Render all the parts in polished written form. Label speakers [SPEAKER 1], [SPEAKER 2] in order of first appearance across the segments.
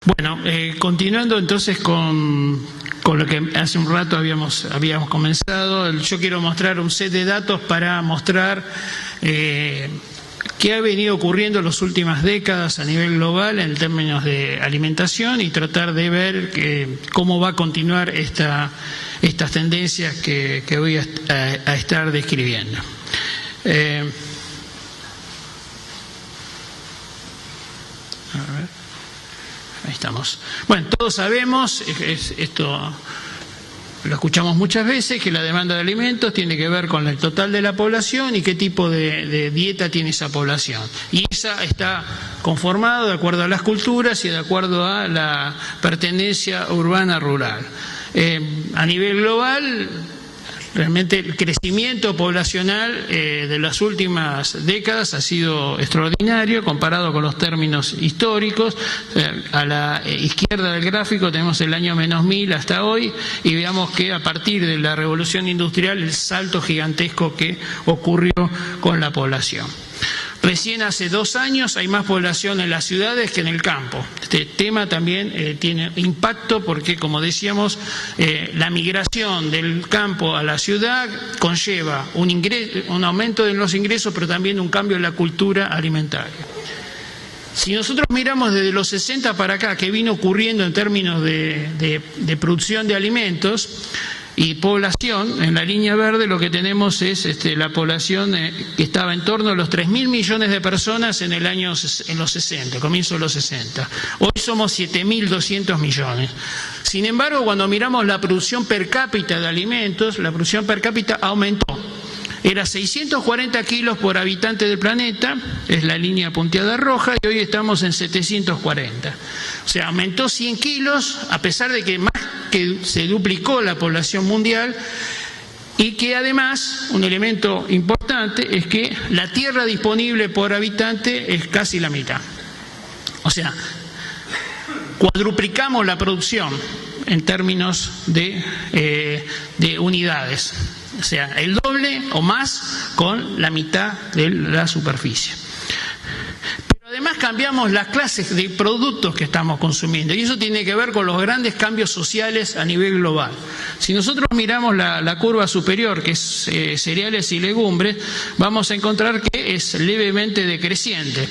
[SPEAKER 1] Bueno, continuando entonces con lo que hace un rato habíamos comenzado, yo quiero mostrar un set de datos para mostrar qué ha venido ocurriendo en las últimas décadas a nivel global en términos de alimentación y tratar de ver cómo va a continuar estas tendencias que voy a estar describiendo. A ver. Ahí estamos. Bueno, todos sabemos, esto lo escuchamos muchas veces, que la demanda de alimentos tiene que ver con el total de la población y qué tipo de dieta tiene esa población. Y esa está conformada de acuerdo a las culturas y de acuerdo a la pertenencia urbana-rural. A nivel global, realmente el crecimiento poblacional de las últimas décadas ha sido extraordinario comparado con los términos históricos. A la izquierda del gráfico tenemos el año menos 1000 hasta hoy y veamos que a partir de la revolución industrial el salto gigantesco que ocurrió con la población. Recién hace 2 años hay más población en las ciudades que en el campo. Este tema también tiene impacto porque, como decíamos, la migración del campo a la ciudad conlleva un aumento en los ingresos, pero también un cambio en la cultura alimentaria. Si nosotros miramos desde los 60 para acá, qué vino ocurriendo en términos de producción de alimentos y población, en la línea verde lo que tenemos es la población que estaba en torno a los 3.000 millones de personas en los 60, comienzo de los 60. Hoy somos 7.200 millones. Sin embargo, cuando miramos la producción per cápita de alimentos, la producción per cápita aumentó. Era 640 kilos por habitante del planeta, es la línea punteada roja, y hoy estamos en 740. O sea, aumentó 100 kilos, a pesar de que más que se duplicó la población mundial, y que además, un elemento importante, es que la tierra disponible por habitante es casi la mitad. O sea, cuadruplicamos la producción en términos de unidades. O sea, el doble o más con la mitad de la superficie. Pero además cambiamos las clases de productos que estamos consumiendo y eso tiene que ver con los grandes cambios sociales a nivel global. Si nosotros miramos la curva superior, que es cereales y legumbres, vamos a encontrar que es levemente decreciente.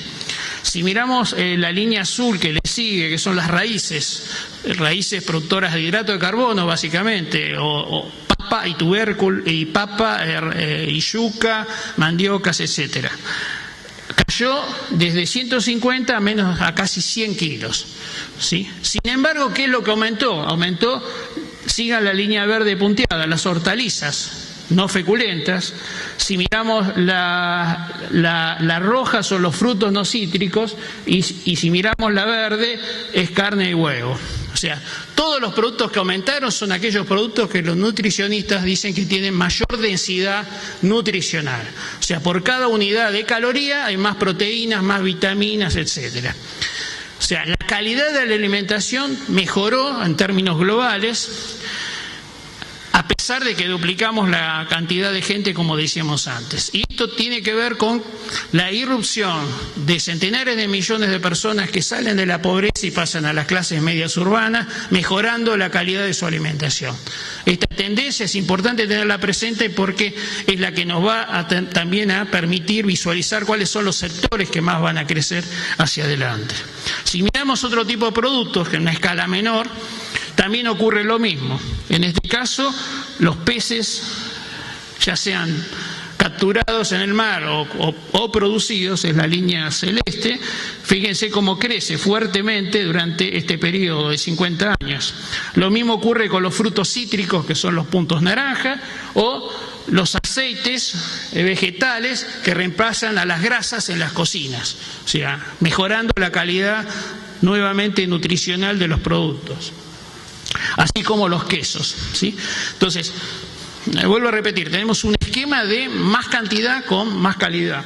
[SPEAKER 1] Si miramos la línea azul que le sigue, que son las raíces productoras de hidrato de carbono básicamente, o papa y tubérculo, y papa, y yuca, mandiocas, etcétera. Cayó desde 150 a casi 100 kilos. ¿Sí? Sin embargo, ¿qué es lo que aumentó? Aumentó, sigan la línea verde punteada, las hortalizas no feculentas. Si miramos la roja son los frutos no cítricos y si miramos la verde es carne y huevo. O sea, todos los productos que aumentaron son aquellos productos que los nutricionistas dicen que tienen mayor densidad nutricional. O sea, por cada unidad de caloría hay más proteínas, más vitaminas, etcétera. O sea, la calidad de la alimentación mejoró en términos globales, a pesar de que duplicamos la cantidad de gente, como decíamos antes. Y esto tiene que ver con la irrupción de centenares de millones de personas que salen de la pobreza y pasan a las clases medias urbanas, mejorando la calidad de su alimentación. Esta tendencia es importante tenerla presente porque es la que nos va también a permitir visualizar cuáles son los sectores que más van a crecer hacia adelante. Si miramos otro tipo de productos, que en una escala menor, también ocurre lo mismo. En este caso, los peces, ya sean capturados en el mar o producidos, es la línea celeste, fíjense cómo crece fuertemente durante este periodo de 50 años. Lo mismo ocurre con los frutos cítricos, que son los puntos naranja, o los aceites vegetales que reemplazan a las grasas en las cocinas, o sea, mejorando la calidad nuevamente nutricional de los productos. Así como los quesos, ¿sí? Entonces, vuelvo a repetir, tenemos un esquema de más cantidad con más calidad.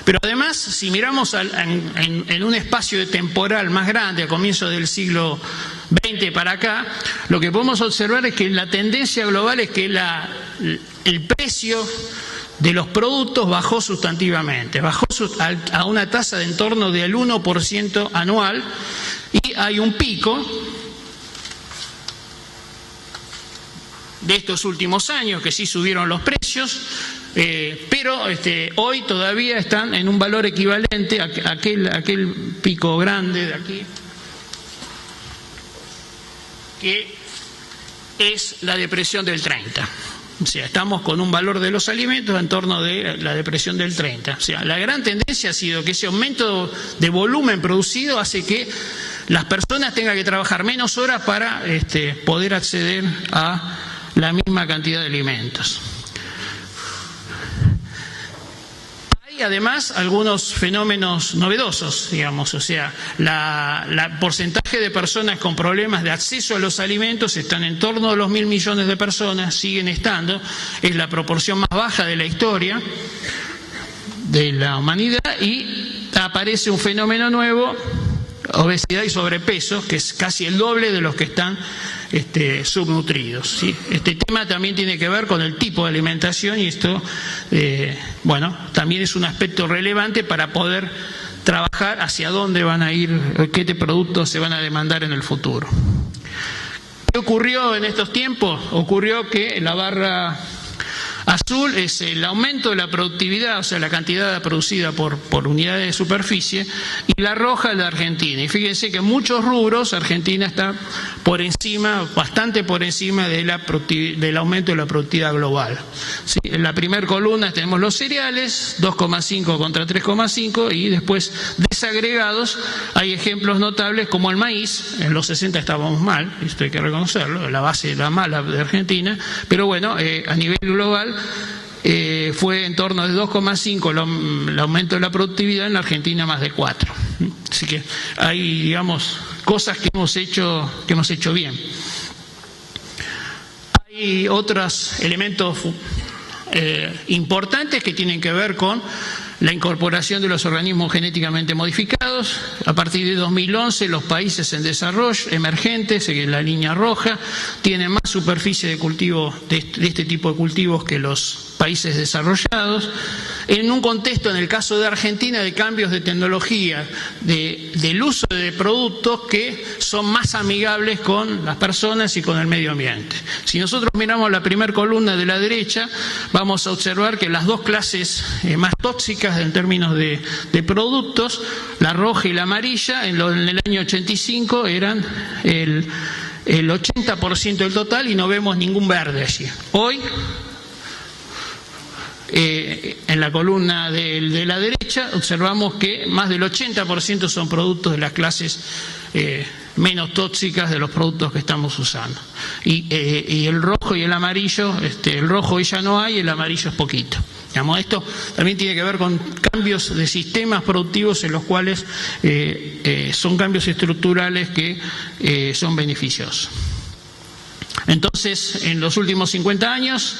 [SPEAKER 1] Pero además, si miramos en un espacio temporal más grande, a comienzos del siglo XX para acá, lo que podemos observar es que la tendencia global es que el precio de los productos bajó sustantivamente, bajó a una tasa de en torno del 1% anual, hay un pico de estos últimos años que sí subieron los precios, pero hoy todavía están en un valor equivalente a aquel pico grande de aquí, que es la depresión del 30. O sea, estamos con un valor de los alimentos en torno de la depresión del 30. O sea, la gran tendencia ha sido que ese aumento de volumen producido hace que las personas tengan que trabajar menos horas para poder acceder a la misma cantidad de alimentos. Hay además algunos fenómenos novedosos, digamos, o sea, el porcentaje de personas con problemas de acceso a los alimentos están en torno a los 1.000 millones de personas, siguen estando, es la proporción más baja de la historia de la humanidad, y aparece un fenómeno nuevo, obesidad y sobrepeso, que es casi el doble de los que están subnutridos, ¿sí? Este tema también tiene que ver con el tipo de alimentación, y esto, también es un aspecto relevante para poder trabajar hacia dónde van a ir, qué productos se van a demandar en el futuro. ¿Qué ocurrió en estos tiempos? Ocurrió que la barra azul es el aumento de la productividad, o sea, la cantidad producida por unidades de superficie, y la roja es la Argentina. Y fíjense que en muchos rubros Argentina está por encima, bastante por encima del aumento de la productividad global. ¿Sí? En la primera columna tenemos los cereales, 2,5 contra 3,5, y después desagregados hay ejemplos notables como el maíz. En los 60 estábamos mal, esto hay que reconocerlo, la base la mala de Argentina, pero bueno, a nivel global fue en torno de 2,5 el aumento de la productividad, en la Argentina más de 4. Así que hay, digamos, cosas que hemos hecho bien. Hay otros elementos importantes que tienen que ver con la incorporación de los organismos genéticamente modificados. A partir de 2011 los países en desarrollo, emergentes, en la línea roja, tienen más superficie de cultivo de este tipo de cultivos que los países desarrollados, en un contexto, en el caso de Argentina, de cambios de tecnología, del uso de productos que son más amigables con las personas y con el medio ambiente. Si nosotros miramos la primera columna de la derecha, vamos a observar que las dos clases más tóxicas en términos de productos, la roja y la amarilla, en el año 85 eran el 80% del total, y no vemos ningún verde allí. Hoy, en la columna de la derecha, observamos que más del 80% son productos de las clases menos tóxicas de los productos que estamos usando. Y el rojo y el amarillo, el rojo ya no hay, el amarillo es poquito. Digamos, esto también tiene que ver con cambios de sistemas productivos en los cuales son cambios estructurales que son beneficiosos. Entonces, en los últimos 50 años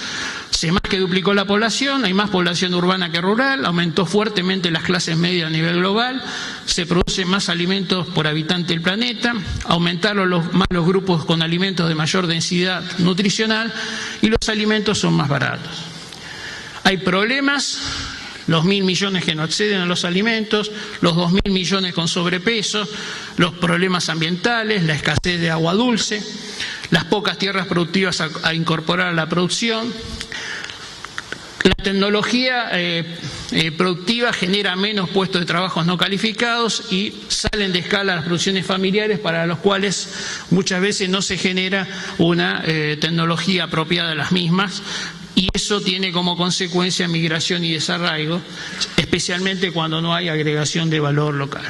[SPEAKER 1] se más que duplicó la población, hay más población urbana que rural, aumentó fuertemente las clases medias a nivel global, se producen más alimentos por habitante del planeta, aumentaron más los grupos con alimentos de mayor densidad nutricional, y los alimentos son más baratos. Hay problemas, los 1.000 millones que no acceden a los alimentos, los 2.000 millones con sobrepeso, los problemas ambientales, la escasez de agua dulce, las pocas tierras productivas a incorporar a la producción. La tecnología productiva genera menos puestos de trabajo no calificados y salen de escala las producciones familiares, para los cuales muchas veces no se genera una tecnología apropiada a las mismas, y eso tiene como consecuencia migración y desarraigo, especialmente cuando no hay agregación de valor local.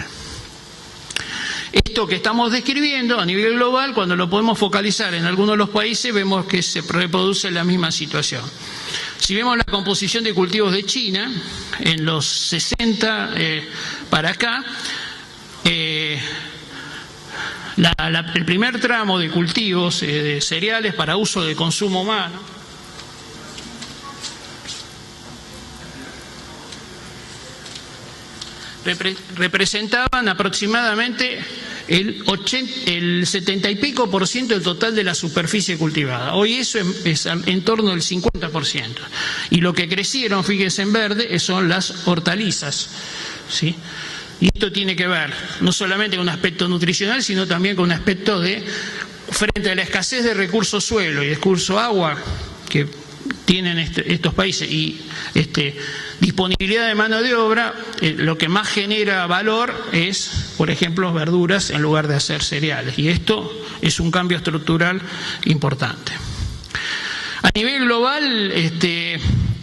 [SPEAKER 1] Esto que estamos describiendo a nivel global, cuando lo podemos focalizar en algunos de los países, vemos que se reproduce la misma situación. Si vemos la composición de cultivos de China, en los 60 para acá, el primer tramo de cultivos de cereales para uso de consumo humano, representaban aproximadamente el 70 y pico por ciento del total de la superficie cultivada. Hoy eso es en torno del 50%. Y lo que crecieron, fíjense en verde, son las hortalizas, ¿sí? Y esto tiene que ver no solamente con un aspecto nutricional, sino también con un aspecto de, frente a la escasez de recursos suelo y de recursos agua que tienen estos países y disponibilidad de mano de obra, lo que más genera valor es, por ejemplo, verduras en lugar de hacer cereales. Y esto es un cambio estructural importante. A nivel global,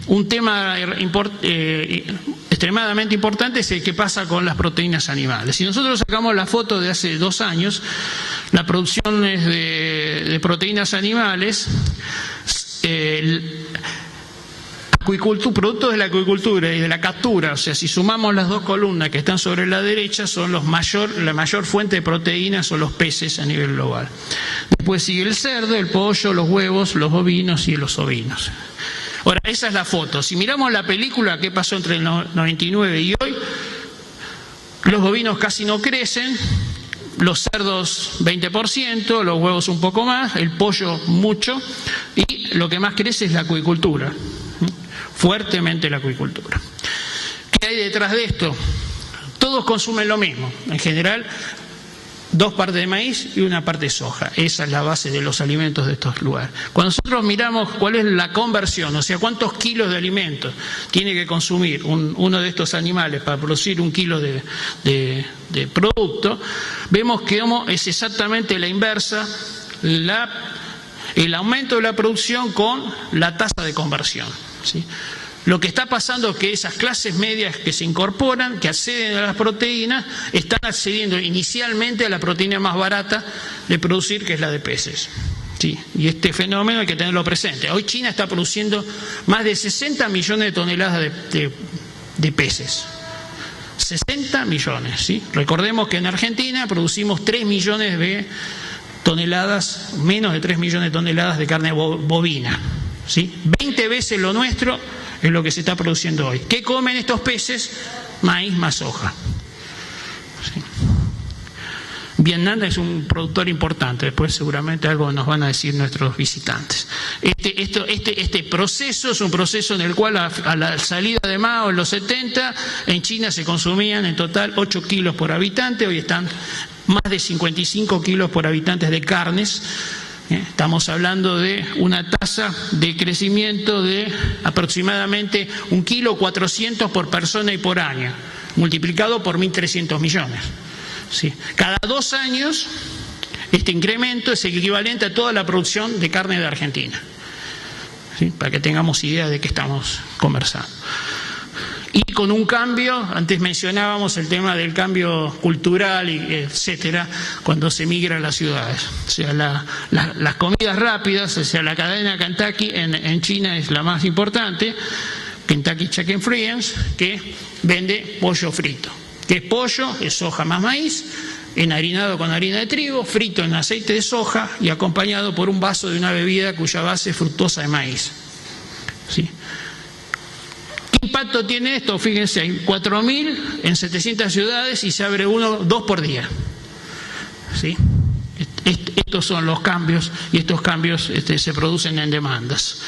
[SPEAKER 1] un tema extremadamente importante es el que pasa con las proteínas animales. Si nosotros sacamos la foto de hace 2 años, la producción de proteínas animales, productos de la acuicultura y de la captura, o sea, si sumamos las dos columnas que están sobre la derecha, son la mayor fuente de proteínas son los peces a nivel global. Después sigue el cerdo, el pollo, los huevos, los bovinos y los ovinos. Ahora, esa es la foto. Si miramos la película, ¿qué pasó entre el 99 y hoy? Los bovinos casi no crecen, los cerdos 20%, los huevos un poco más, el pollo mucho, y lo que más crece es la acuicultura, fuertemente la acuicultura. ¿Qué hay detrás de esto? Todos consumen lo mismo, en general 2 partes de maíz y 1 parte de soja. Esa es la base de los alimentos de estos lugares. Cuando nosotros miramos cuál es la conversión, o sea, cuántos kilos de alimentos tiene que consumir uno de estos animales para producir 1 kilo de producto, vemos que es exactamente la inversa, el aumento de la producción con la tasa de conversión, ¿sí? Lo que está pasando es que esas clases medias que se incorporan, que acceden a las proteínas, están accediendo inicialmente a la proteína más barata de producir, que es la de peces. Sí, y este fenómeno hay que tenerlo presente. Hoy China está produciendo más de 60 millones de toneladas de peces. 60 millones, ¿sí? Recordemos que en Argentina producimos 3 millones de toneladas, menos de 3 millones de toneladas de carne bovina, ¿sí? 20 veces lo nuestro es lo que se está produciendo hoy. ¿Qué comen estos peces? Maíz más soja. Sí. Vietnam es un productor importante, después seguramente algo nos van a decir nuestros visitantes. Este proceso es un proceso en el cual a la salida de Mao en los 70, en China se consumían en total 8 kilos por habitante, hoy están más de 55 kilos por habitante de carnes. Estamos hablando de una tasa de crecimiento de aproximadamente 1,4 kg por persona y por año, multiplicado por 1.300 millones. ¿Sí? Cada 2 años este incremento es el equivalente a toda la producción de carne de Argentina, ¿sí? Para que tengamos idea de qué estamos conversando. Y con un cambio, antes mencionábamos el tema del cambio cultural, etcétera, cuando se migra a las ciudades. O sea, las comidas rápidas, o sea, la cadena Kentucky en China es la más importante, Kentucky Chicken Friends, que vende pollo frito. ¿Qué es pollo? Es soja más maíz, enharinado con harina de trigo, frito en aceite de soja y acompañado por un vaso de una bebida cuya base es fructosa de maíz. ¿Sí? ¿Qué impacto tiene esto? Fíjense, hay 4.000 en 700 ciudades y se abre 2 por día. ¿Sí? Estos son los cambios y estos cambios se producen en demandas.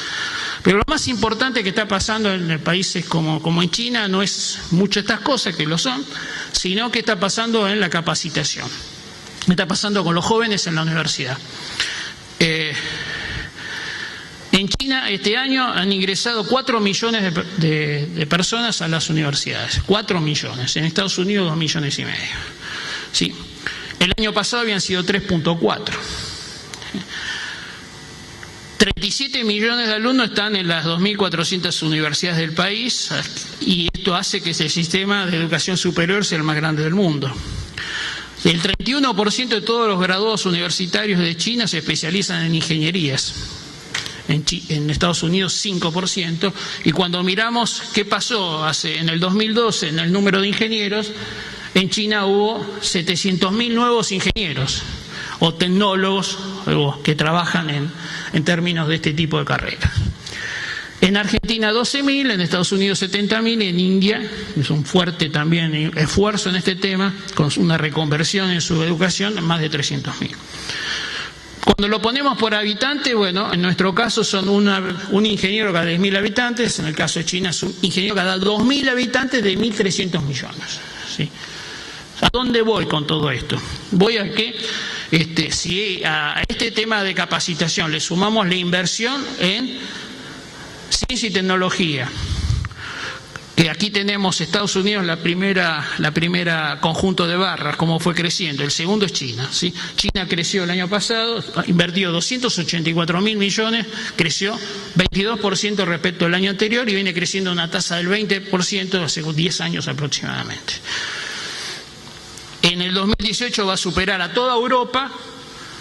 [SPEAKER 1] Pero lo más importante que está pasando en países como en China no es mucho estas cosas, que lo son, sino que está pasando en la capacitación. Está pasando con los jóvenes en la universidad. En China este año han ingresado 4 millones de personas a las universidades. 4 millones. En Estados Unidos 2,5 millones. ¿Sí? El año pasado habían sido 3,4. 37 millones de alumnos están en las 2.400 universidades del país y esto hace que ese sistema de educación superior sea el más grande del mundo. El 31% de todos los graduados universitarios de China se especializan en ingenierías. En Estados Unidos 5%, y cuando miramos qué pasó en el 2012 en el número de ingenieros, en China hubo 700.000 nuevos ingenieros o tecnólogos que trabajan en términos de este tipo de carreras. En Argentina 12.000, en Estados Unidos 70.000, en India es un fuerte también esfuerzo en este tema, con una reconversión en su educación, más de 300.000. Cuando lo ponemos por habitante, bueno, en nuestro caso son un ingeniero cada 10.000 habitantes, en el caso de China es un ingeniero cada 2.000 habitantes de 1.300 millones. ¿Sí? ¿A dónde voy con todo esto? Voy a que si a este tema de capacitación le sumamos la inversión en ciencia y tecnología, que aquí tenemos Estados Unidos la primera conjunto de barras, cómo fue creciendo. El segundo es China, ¿sí? China creció el año pasado, invirtió 284.000 millones, creció 22% respecto al año anterior y viene creciendo a una tasa del 20% hace 10 años aproximadamente. En el 2018 va a superar a toda Europa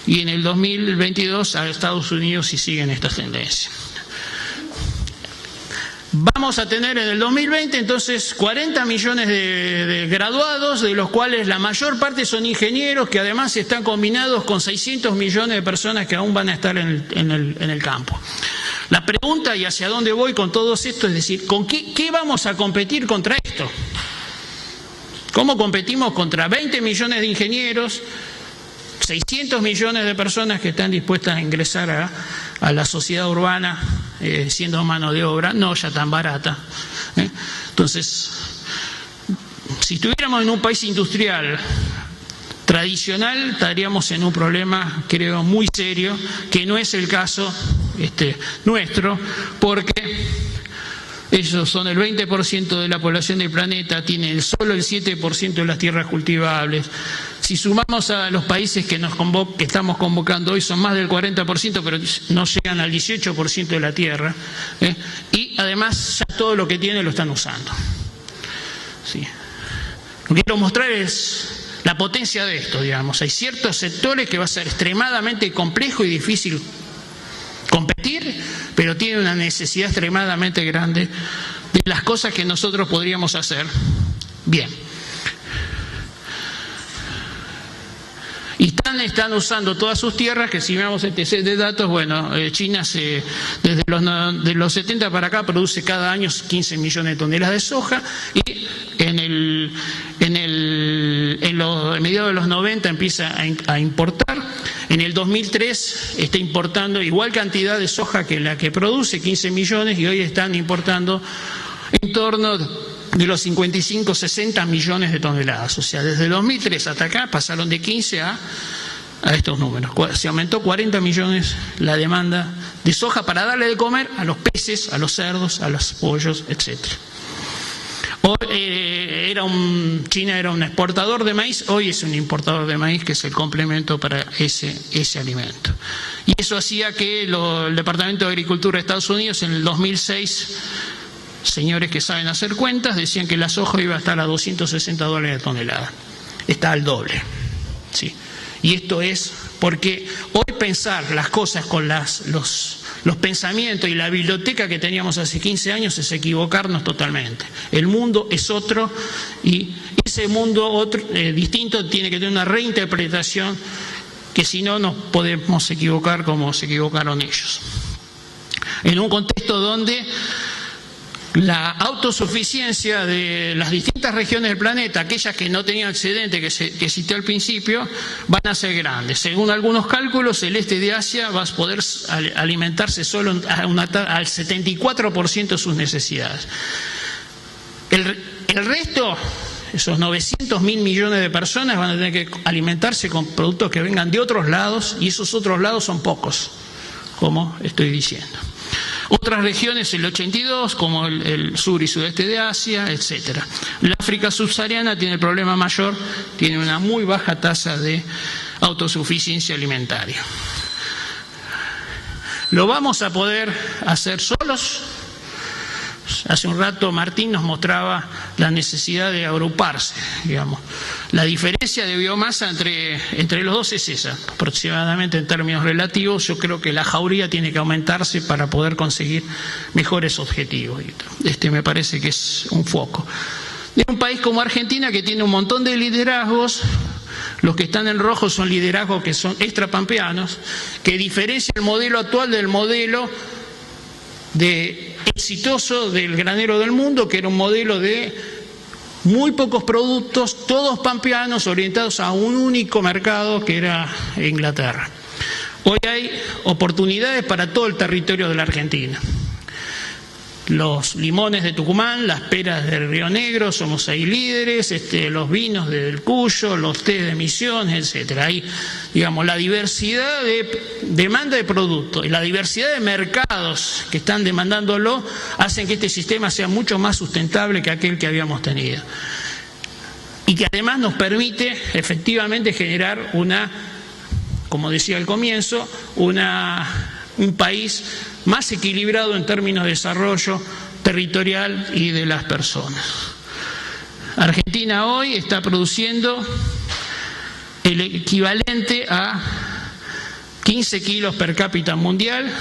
[SPEAKER 1] y en el 2022 a Estados Unidos si siguen estas tendencias. Vamos a tener en el 2020 entonces 40 millones de graduados, de los cuales la mayor parte son ingenieros que además están combinados con 600 millones de personas que aún van a estar en el campo. La pregunta y hacia dónde voy con todo esto es decir, ¿con qué vamos a competir contra esto? ¿Cómo competimos contra 20 millones de ingenieros, 600 millones de personas que están dispuestas a ingresar a la sociedad urbana siendo mano de obra, no ya tan barata? Entonces, si estuviéramos en un país industrial tradicional, estaríamos en un problema, creo, muy serio, que no es el caso nuestro, porque ellos son el 20% de la población del planeta, tienen solo el 7% de las tierras cultivables. Si sumamos a los países que estamos convocando hoy, son más del 40%, pero no llegan al 18% de la tierra. Y además ya todo lo que tienen lo están usando. Sí. Lo que quiero mostrar es la potencia de esto, digamos. Hay ciertos sectores que va a ser extremadamente complejo y difícil competir, pero tiene una necesidad extremadamente grande de las cosas que nosotros podríamos hacer bien. Y están usando todas sus tierras, que si vemos este set de datos, bueno, China desde los 70 para acá produce cada año 15 millones de toneladas de soja y en mediados de los 90 empieza a importar. En el 2003 está importando igual cantidad de soja que la que produce, 15 millones, y hoy están importando en torno de los 55, 60 millones de toneladas. O sea, desde el 2003 hasta acá pasaron de 15 a estos números. Se aumentó 40 millones la demanda de soja para darle de comer a los peces, a los cerdos, a los pollos, etcétera. China era un exportador de maíz, hoy es un importador de maíz, que es el complemento para ese alimento. Y eso hacía que el Departamento de Agricultura de Estados Unidos en el 2006, señores que saben hacer cuentas, decían que la soja iba a estar a $260 de tonelada. Está al doble. ¿Sí? Y esto es porque hoy pensar las cosas con los pensamientos y la biblioteca que teníamos hace 15 años es equivocarnos totalmente. El mundo es otro y ese mundo distinto tiene que tener una reinterpretación que si no nos podemos equivocar como se equivocaron ellos. En un contexto donde la autosuficiencia de las distintas regiones del planeta, aquellas que no tenían excedente que cité al principio, van a ser grandes. Según algunos cálculos, el este de Asia va a poder alimentarse solo al 74% de sus necesidades. El resto, esos 900.000 millones de personas, van a tener que alimentarse con productos que vengan de otros lados, y esos otros lados son pocos, como estoy diciendo. Otras regiones, el 82%, como el sur y sudeste de Asia, etcétera. La África subsahariana tiene el problema mayor, tiene una muy baja tasa de autosuficiencia alimentaria. ¿Lo vamos a poder hacer solos? Hace un rato Martín nos mostraba la necesidad de agruparse, digamos. La diferencia de biomasa entre los dos es esa, aproximadamente en términos relativos. Yo creo que la jauría tiene que aumentarse para poder conseguir mejores objetivos. Me parece que es un foco. De un país como Argentina, que tiene un montón de liderazgos, los que están en rojo son liderazgos que son extrapampeanos, que diferencia el modelo actual del modelo exitoso del granero del mundo, que era un modelo de muy pocos productos, todos pampeanos, orientados a un único mercado que era Inglaterra. Hoy hay oportunidades para todo el territorio de la Argentina. los limones de Tucumán, las peras del Río Negro, somos ahí líderes, los vinos del Cuyo, los tés de Misiones, etcétera. Ahí, digamos, la diversidad de demanda de productos y la diversidad de mercados que están demandándolo hacen que este sistema sea mucho más sustentable que aquel que habíamos tenido. Y que además nos permite efectivamente generar como decía al comienzo, un país más equilibrado en términos de desarrollo territorial y de las personas. Argentina hoy está produciendo el equivalente a 15 kilos per cápita mundial,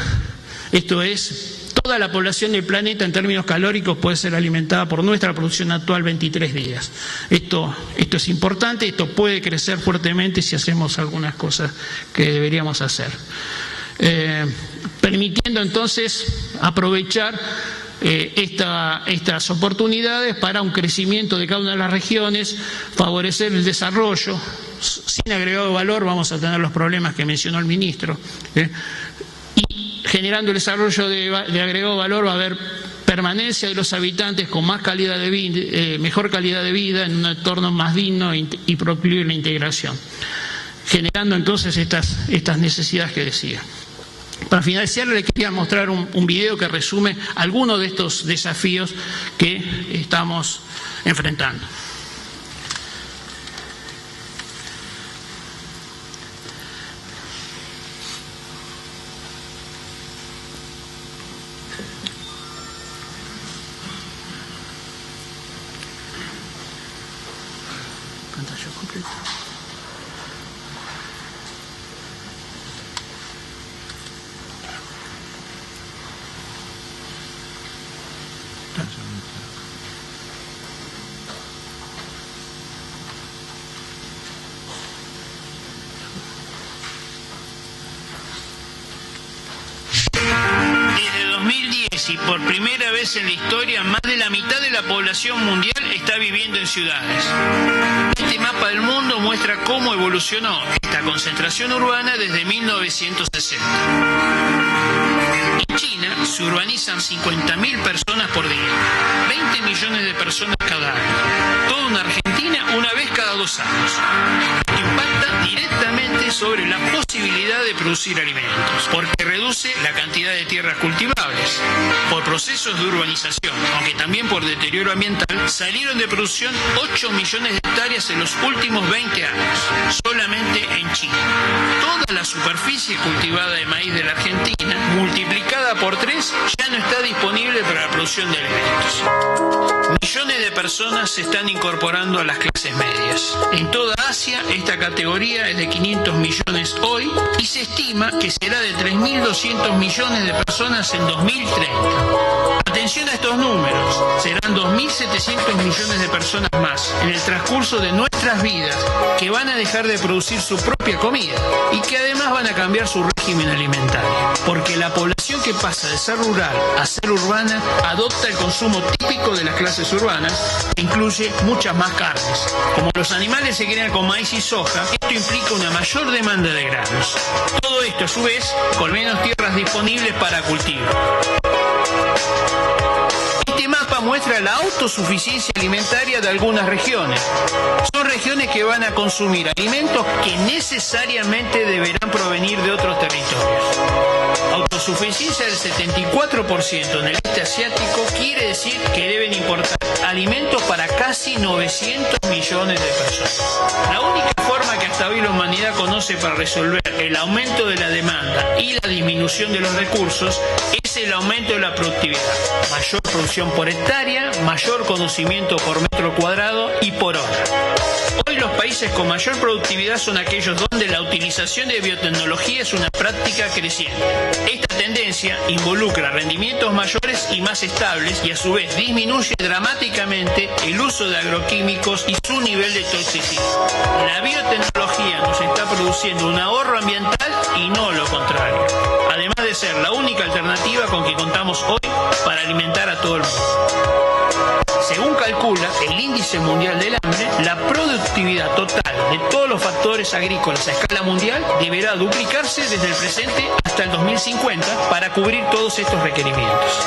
[SPEAKER 1] esto es, toda la población del planeta en términos calóricos puede ser alimentada por nuestra producción actual 23 días. Esto es importante, esto puede crecer fuertemente si hacemos algunas cosas que deberíamos hacer. Permitiendo entonces aprovechar estas oportunidades para un crecimiento de cada una de las regiones, favorecer el desarrollo. Sin agregado valor vamos a tener los problemas que mencionó el ministro. Y generando el desarrollo de agregado valor va a haber permanencia de los habitantes con más calidad de vida, mejor calidad de vida en un entorno más digno y proclive a la integración, generando entonces estas necesidades que decía. Para finalizar, le quería mostrar un video que resume algunos de estos desafíos que estamos enfrentando. Pantalla completa. Desde 2010 y por primera vez en la historia, más de la mitad de la población mundial está viviendo en ciudades. Este mapa del mundo muestra cómo evolucionó esta concentración urbana desde 1960. En China se urbanizan 50.000 personas por día, 20 millones de personas cada año. Toda una Argentina una vez cada 2 años. Impacta directamente sobre la posibilidad de producir alimentos, porque reduce la cantidad de tierras cultivables. Por procesos de urbanización, aunque también por deterioro ambiental, salieron de producción 8 millones de hectáreas en los últimos 20 años, solamente en China. Toda la superficie cultivada de maíz de la Argentina, multiplicada por 3, ya no está disponible para la producción de alimentos. Millones de personas se están incorporando a las clases medias. En toda Asia, esta categoría es de 500 millones hoy y se estima que será de 3.200 millones de personas en 2030. Atención a estos números, serán 2.700 millones de personas más en el transcurso de nuestras vidas que van a dejar de producir su propia comida y que además van a cambiar su régimen alimentario, porque la población que pasa de ser rural a ser urbana adopta el consumo típico de las clases urbanas, que incluye muchas más carnes. Como los animales se crían con maíz y soja, esto implica una mayor demanda de granos. Todo esto a su vez con menos tierras disponibles para cultivo. Este mapa muestra la autosuficiencia alimentaria de algunas regiones. Son regiones que van a consumir alimentos que necesariamente deberán provenir de otros territorios. Autosuficiencia del 74% en el este asiático quiere decir que deben importar alimentos para casi 900 millones de personas. La única forma que hasta hoy la humanidad conoce para resolver el aumento de la demanda y la disminución de los recursos es el aumento de la productividad. Mayor producción por hectárea, mayor conocimiento por metro cuadrado y por hora. Hoy los países con mayor productividad son aquellos donde la utilización de biotecnología es una práctica creciente. Esta tendencia involucra rendimientos mayores y más estables y a su vez disminuye dramáticamente el uso de agroquímicos y su nivel de toxicidad. La biotecnología nos está produciendo un ahorro ambiental y no lo contrario, además de ser la única alternativa con que contamos hoy para alimentar a todo el mundo. Según calcula el Índice Mundial del Hambre, la productividad total de todos los factores agrícolas a escala mundial deberá duplicarse desde el presente hasta el 2050 para cubrir todos estos requerimientos.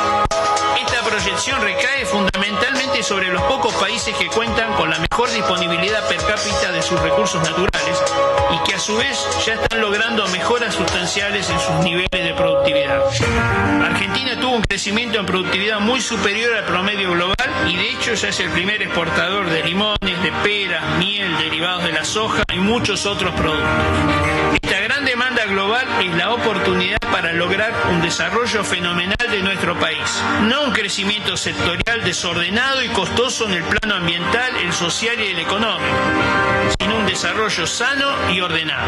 [SPEAKER 1] Esta proyección recae fundamentalmente sobre los pocos países que cuentan con la mejor disponibilidad per cápita de sus recursos naturales y que a su vez ya están logrando mejoras sustanciales en sus niveles de productividad. Argentina tuvo un crecimiento en productividad muy superior al promedio global y de hecho ya es el primer exportador de limones, de peras, miel, derivados de la soja y muchos otros productos. Esta gran demanda global es la oportunidad para lograr un desarrollo fenomenal de nuestro país, no un crecimiento sectorial desordenado y costoso en el plano ambiental, el social y el económico, sino un desarrollo sano y ordenado.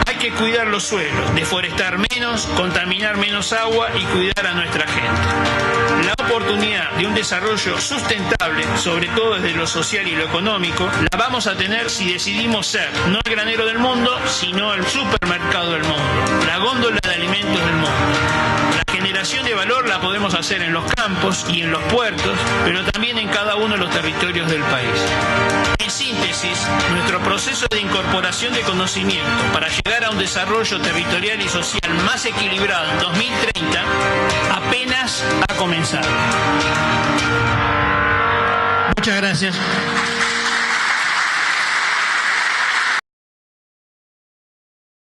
[SPEAKER 1] Hay que cuidar los suelos, deforestar menos, contaminar menos agua y cuidar a nuestra gente. La oportunidad de un desarrollo sustentable, sobre todo desde lo social y lo económico, la vamos a tener si decidimos ser no el granero del mundo, sino el supermercado del mundo, la góndola de alimentos del mundo. La generación de valor la podemos hacer en los campos y en los puertos, pero también en cada uno de los territorios del país. En síntesis, nuestro proceso de incorporación de conocimiento para llegar a un desarrollo territorial y social más equilibrado en 2030 apenas ha comenzado. Muchas gracias.